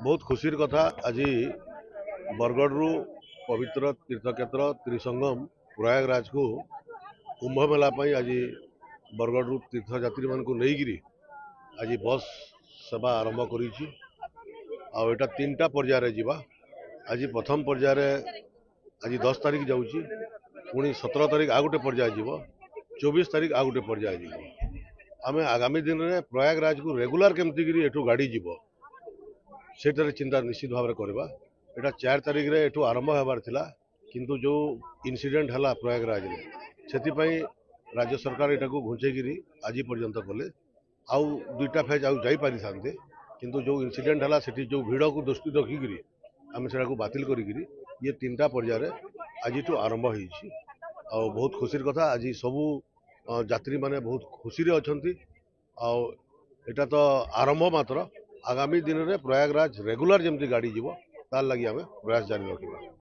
बहुत खुशी कथा आज बरगढ़ पवित्र तीर्थक्षेत्र त्रिसंगम प्रयागराज को कुंभ मेला आज बरगढ़ तीर्थयात्री मान नहीं आज बस सेवा आरंभ कर तीन टा पर्यायर जीवा आज प्रथम पर्यायर आज 10 तारीख जाऊँगी पुणी 17 तारीख आ गोटे पर्याय जीव 24 तारीख आ गोटे पर्याय जीव आम आगामी दिन में प्रयागराज को रेगुलर केमती एठू गाड़ी जीव से चिंता निश्चित भाव में करवा। यहाँ 4 तारीख रे एठू आरंभ होबार थिला किंतु जो इनसीडेंट हला प्रयागराज रे से राज्य सरकार यहाँ को घुंचेकरी आज पर्यंत कले आउ 2टा फेज आउ जाई पारि थांते किंतु जो इनसीडेंट हला सेठी जो भीड़ को दृष्टि रखिकी आम से बातिल करी ये 3टा पर्यायर आज आरंभ होईछि आ बहुत खुशी कथा आज सबू यात्री माने बहुत खुशी अच्छा आटा तो आरंभ मात्र आगामी दिन में प्रयागराज रेगुलर जमती गाड़ी जीव तार लगी आम प्रयास जारी रखा।